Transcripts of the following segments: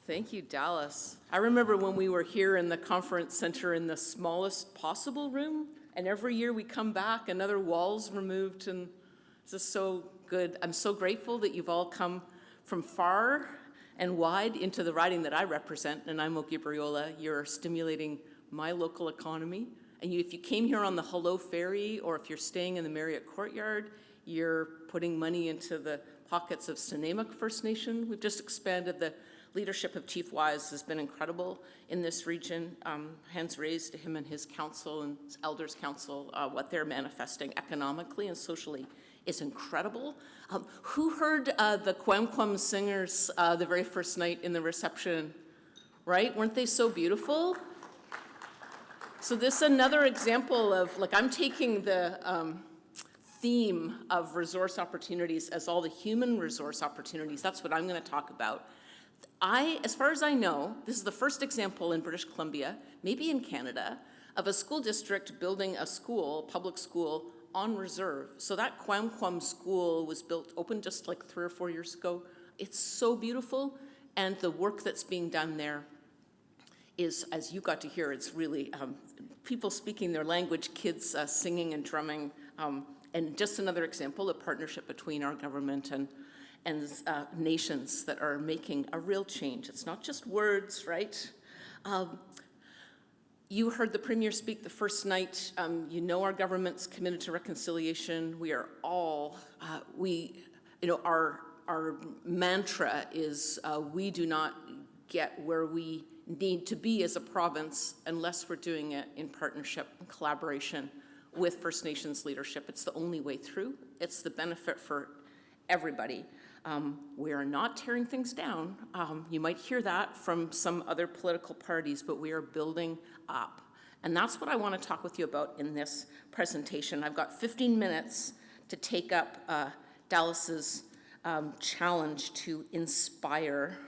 Thank you, Dallas. I remember when we were here in the conference center in the smallest possible room, and every year we come back, another wall's removed, and this is so good. I'm so grateful that you've all come from far and wide into the riding that I represent, Nanaimo Gibriola. You're stimulating my local economy. And if you came here on the Hello Ferry, or if you're staying in the Marriott Courtyard, you're putting money into the pockets of Snuneymuxw First Nation. We've just expanded. The leadership of Chief Wise has been incredible in this region. Hands raised to him and his council and his elders council. What they're manifesting economically and socially is incredible. Who heard the Kwem singers the very first night in the reception? Right? Weren't they so beautiful? So this is another example of, like, I'm taking the theme of resource opportunities as all the human resource opportunities. That's what I'm going to talk about. As far as I know, this is the first example in British Columbia, maybe in Canada, of a school district building a school, public school, on reserve. So that Kwem school was opened just like 3 or 4 years ago. It's so beautiful, and the work that's being done there is, as you got to hear, it's really people speaking their language, kids singing and drumming, and just another example of partnership between our government and nations that are making a real change. It's not just words, right? You heard the Premier speak the first night. You know our government's committed to reconciliation. We are all, our mantra is we do not get where we need to be as a province unless we're doing it in partnership and collaboration with First Nations leadership. It's the only way through. It's the benefit for everybody. We are not tearing things down. You might hear that from some other political parties, but we are building up. And that's what I want to talk with you about in this presentation. I've got 15 minutes to take up Dallas's challenge to inspire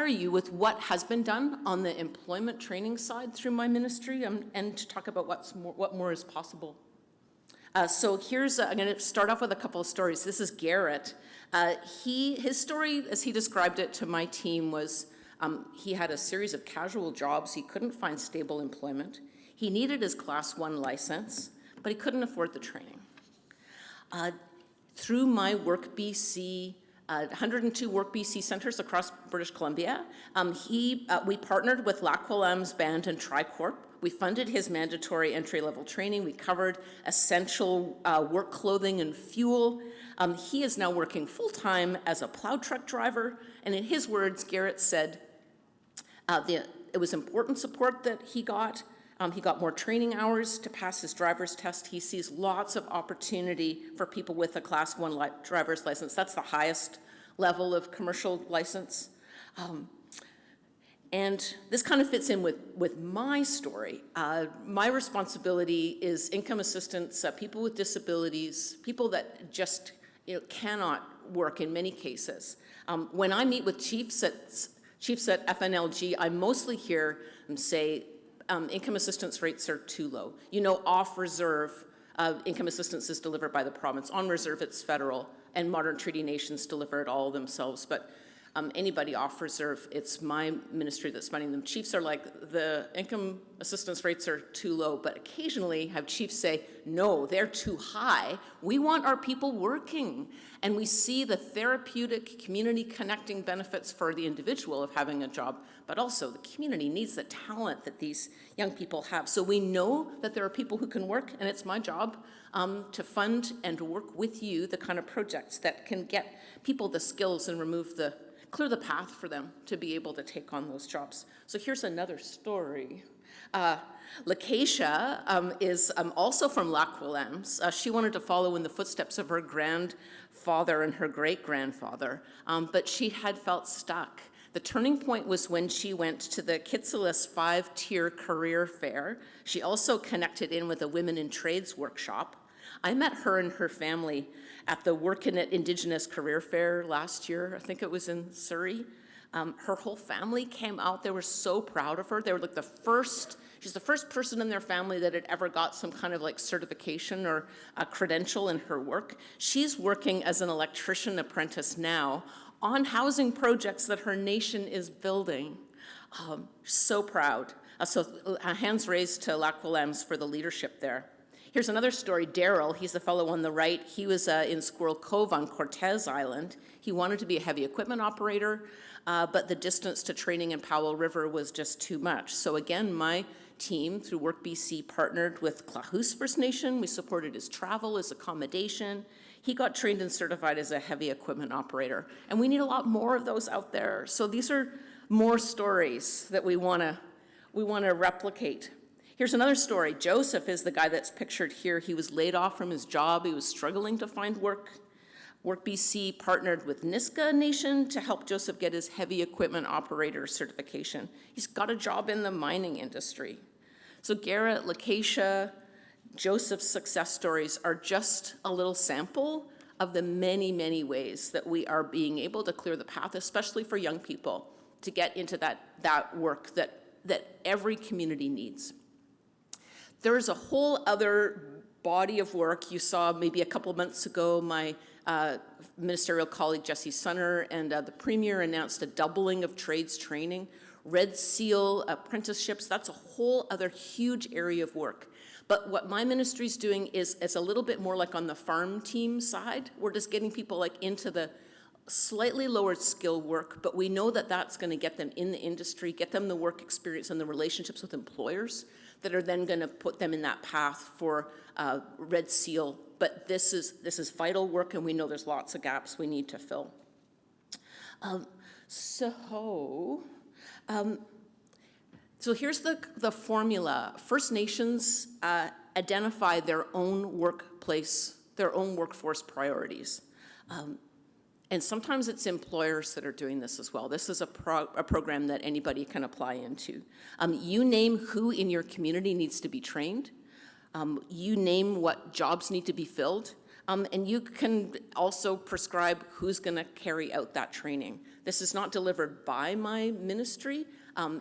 you with what has been done on the employment training side through my ministry, and to talk about what more is possible. So here's, I'm going to start off with a couple of stories. This is Garrett. His story, as he described it to my team, was he had a series of casual jobs. He couldn't find stable employment. He needed his Class 1 license, but he couldn't afford the training. Through my Work BC, 102 Work BC centers across British Columbia, we partnered with Lac-Willam's Band and Tricorp. We funded his mandatory entry-level training. We covered essential work clothing and fuel. He is now working full-time as a plow truck driver. And in his words, Garrett said, it was important support that he got. He got more training hours to pass his driver's test. He sees lots of opportunity for people with a Class 1 driver's license. That's the highest level of commercial license. And this kind of fits in with my story. My responsibility is income assistance, people with disabilities, people that just cannot work in many cases. When I meet with chiefs at FNLG, I mostly hear them say, income assistance rates are too low. Off reserve, income assistance is delivered by the province. On reserve, it's federal, and modern treaty nations deliver it all themselves. But anybody off reserve, it's my ministry that's funding them. Chiefs are like, the income assistance rates are too low, but occasionally have chiefs say, no, they're too high. We want our people working. And we see the therapeutic, community connecting benefits for the individual of having a job, but also the community needs the talent that these young people have. So we know that there are people who can work, and it's my job to fund and to work with you the kind of projects that can get people the skills and clear the path for them to be able to take on those jobs. So here's another story. Lakeisha is also from Lac-Willam's. She wanted to follow in the footsteps of her grandfather and her great-grandfather, but she had felt stuck. The turning point was when she went to the Kitsilis 5-tier career fair. She also connected in with a Women in Trades workshop. I met her and her family at the Workin' It Indigenous Career Fair last year. I think it was in Surrey. Her whole family came out. They were so proud of her. They were like she's the first person in their family that had ever got some kind of like certification or a credential in her work. She's working as an electrician apprentice now on housing projects that her nation is building. So proud. Hands raised to Lac-Willems for the leadership there. Here's another story. Daryl, he's the fellow on the right. He was in Squirrel Cove on Cortez Island. He wanted to be a heavy equipment operator, but the distance to training in Powell River was just too much. So again, my team through Work BC partnered with Clahoose First Nation. We supported his travel, his accommodation. He got trained and certified as a heavy equipment operator. And we need a lot more of those out there. So these are more stories that we want to replicate. Here's another story. Joseph is the guy that's pictured here. He was laid off from his job. He was struggling to find work. Work BC partnered with Nisga'a Nation to help Joseph get his heavy equipment operator certification. He's got a job in the mining industry. So Garrett, Lakeisha, Joseph's success stories are just a little sample of the many, many ways that we are being able to clear the path, especially for young people, to get into that work that every community needs. There's a whole other body of work. You saw maybe a couple months ago, my ministerial colleague Jesse Sunner and the Premier announced a doubling of trades training. Red Seal apprenticeships, that's a whole other huge area of work. But what my ministry's doing is it's a little bit more like on the farm team side. We're just getting people like into the slightly lower skill work, but we know that that's going to get them in the industry, get them the work experience and the relationships with employers that are then going to put them in that path for Red Seal. But this is vital work, and we know there's lots of gaps we need to fill. So here's the formula. First Nations identify their own workplace, their own workforce priorities. And sometimes it's employers that are doing this as well. This is a program that anybody can apply into. You name who in your community needs to be trained. You name what jobs need to be filled. And you can also prescribe who's going to carry out that training. This is not delivered by my ministry.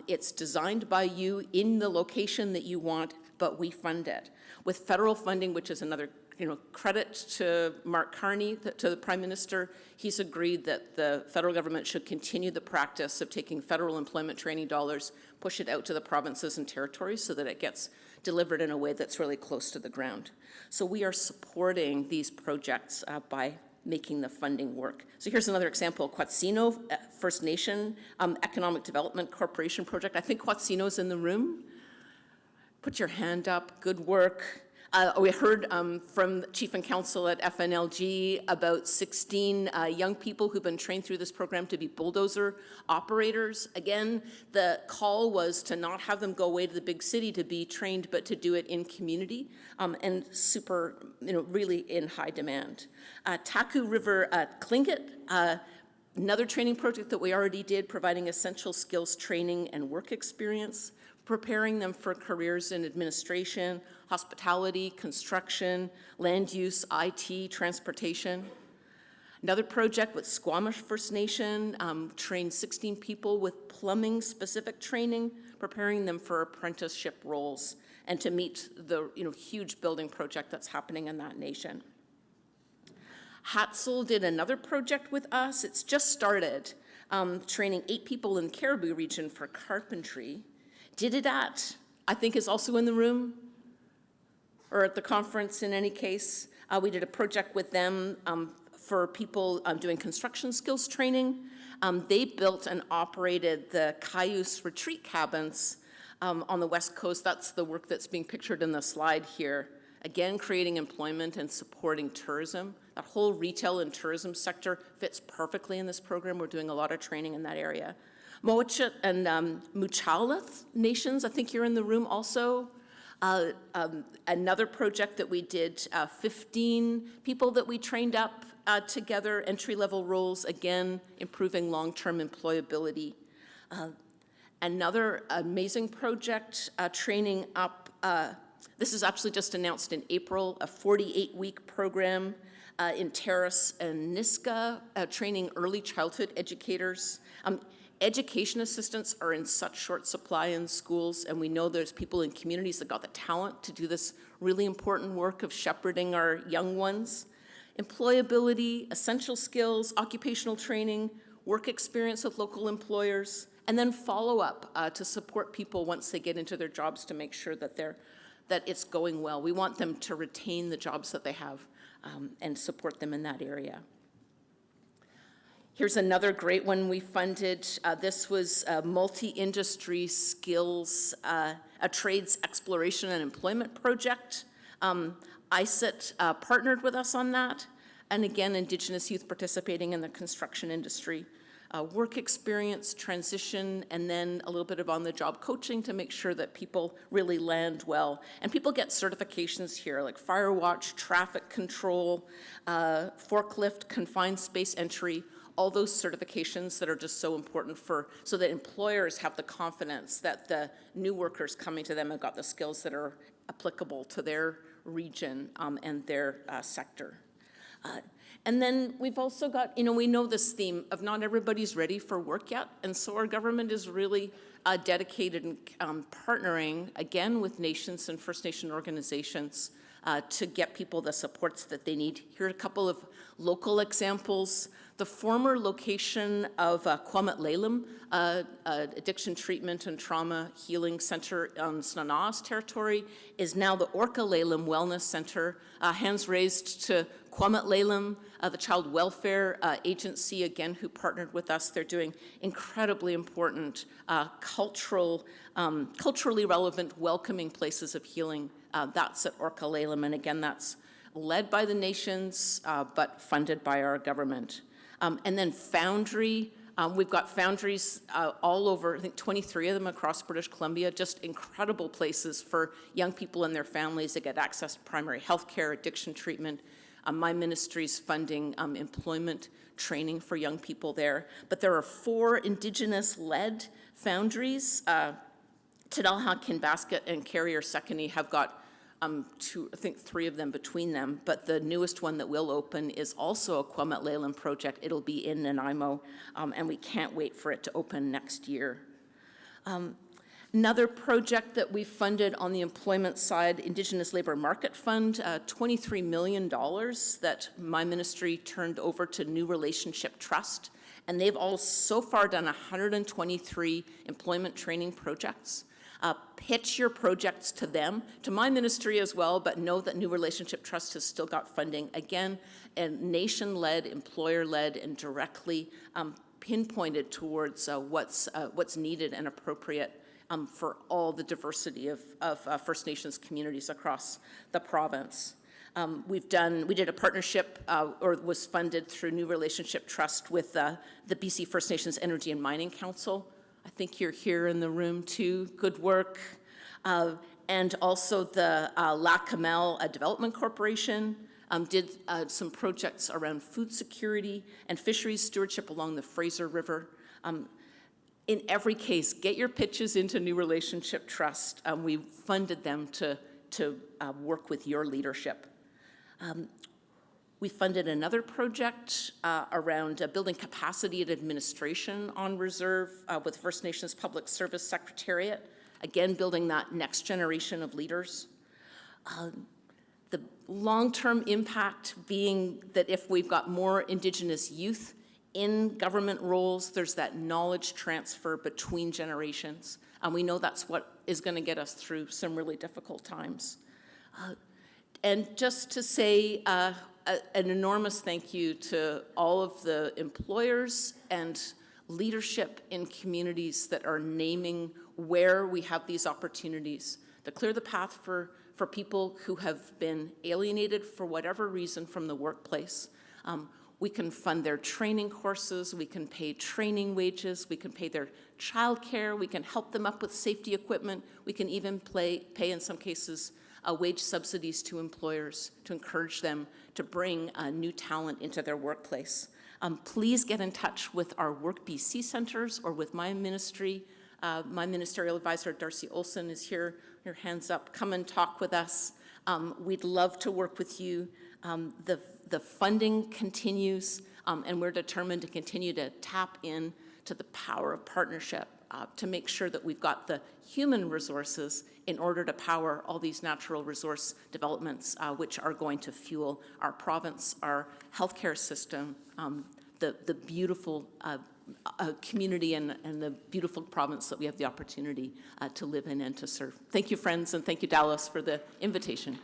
It's designed by you in the location that you want, but we fund it. With federal funding, which is another credit to Mark Carney, to the Prime Minister, he's agreed that the federal government should continue the practice of taking federal employment training dollars, push it out to the provinces and territories so that it gets delivered in a way that's really close to the ground. So we are supporting these projects by making the funding work. So here's another example, Quatsino First Nation Economic Development Corporation project. I think Quatsino's in the room. Put your hand up, good work. We heard from the Chief and Counsel at FNLG about 16 young people who've been trained through this program to be bulldozer operators. Again, the call was to not have them go away to the big city to be trained, but to do it in community and super, really in high demand. Taku River Tlingit, another training project that we already did, providing essential skills training and work experience, preparing them for careers in administration, hospitality, construction, land use, IT, transportation. Another project with Squamish First Nation, trained 16 people with plumbing-specific training, preparing them for apprenticeship roles and to meet the huge building project that's happening in that nation. Hatzel did another project with us. It's just started, training 8 people in the Caribou region for carpentry. Dididat, I think, is also in the room, or at the conference in any case. We did a project with them for people doing construction skills training. They built and operated the Cayuse retreat cabins on the West Coast. That's the work that's being pictured in the slide here. Again, creating employment and supporting tourism. That whole retail and tourism sector fits perfectly in this program. We're doing a lot of training in that area. Moachit and Muchalath nations, I think you're in the room also. Another project that we did, 15 people that we trained up together, entry-level roles, again, improving long-term employability. Another amazing project, training up, this is actually just announced in April, a 48-week program in Terrace and Nisga'a, training early childhood educators. Education assistants are in such short supply in schools, and we know there's people in communities that got the talent to do this really important work of shepherding our young ones. Employability, essential skills, occupational training, work experience with local employers, and then follow-up to support people once they get into their jobs to make sure that it's going well. We want them to retain the jobs that they have and support them in that area. Here's another great one we funded. This was a multi-industry skills, a trades exploration and employment project. ISET partnered with us on that. And again, Indigenous youth participating in the construction industry. Work experience, transition, and then a little bit of on-the-job coaching to make sure that people really land well. And people get certifications here, like fire watch, traffic control, forklift, confined space entry, all those certifications that are just so important so that employers have the confidence that the new workers coming to them have got the skills that are applicable to their region and their sector. And then we've also got, we know this theme of not everybody's ready for work yet, and so our government is really dedicated and partnering, again, with nations and First Nation organizations to get people the supports that they need. Here are a couple of local examples. The former location of Kwamut Lalem, Addiction Treatment and Trauma Healing Center on Snana's territory, is now the Orca Lalem Wellness Center. Hands raised to Kwamut Lalem, the Child Welfare Agency, again, who partnered with us. They're doing incredibly important culturally relevant, welcoming places of healing. That's at Orca Lalem, and again, that's led by the nations, but funded by our government. And then Foundry, we've got foundries all over, I think 23 of them across British Columbia, just incredible places for young people and their families to get access to primary health care, addiction treatment. My ministry's funding employment training for young people there. But there are 4 Indigenous-led foundries. Tidalha, Kinbasket, and Carrier-Secondary have got I think 3 of them between them, but the newest one that will open is also a Kwamut Lalem project. It'll be in Nanaimo, and we can't wait for it to open next year. Another project that we funded on the employment side, Indigenous Labor Market Fund, $23 million that my ministry turned over to New Relationship Trust, and they've all so far done 123 employment training projects. Pitch your projects to them, to my ministry as well, but know that New Relationship Trust has still got funding, again, and nation-led, employer-led, and directly pinpointed towards what's needed and appropriate for all the diversity of First Nations communities across the province. We did a partnership, or was funded through New Relationship Trust with the BC First Nations Energy and Mining Council. I think you're here in the room too, good work. And also the La Camel Development Corporation did some projects around food security and fisheries stewardship along the Fraser River. In every case, get your pitches into New Relationship Trust. We funded them to work with your leadership. We funded another project around building capacity and administration on reserve with First Nations Public Service Secretariat, again, building that next generation of leaders. The long-term impact being that if we've got more Indigenous youth in government roles, there's that knowledge transfer between generations. And we know that's what is going to get us through some really difficult times. And just to say an enormous thank you to all of the employers and leadership in communities that are naming where we have these opportunities to clear the path for people who have been alienated for whatever reason from the workplace. We can fund their training courses, we can pay training wages, we can pay their childcare, we can help them up with safety equipment, we can even pay in some cases wage subsidies to employers to encourage them to bring new talent into their workplace. Please get in touch with our Work BC centers or with my ministry. My ministerial advisor, Darcy Olson, is here. Your hands up. Come and talk with us. We'd love to work with you. The funding continues, and we're determined to continue to tap in to the power of partnership to make sure that we've got the human resources in order to power all these natural resource developments which are going to fuel our province, our healthcare system, the beautiful community and the beautiful province that we have the opportunity to live in and to serve. Thank you, friends, and thank you, Dallas, for the invitation.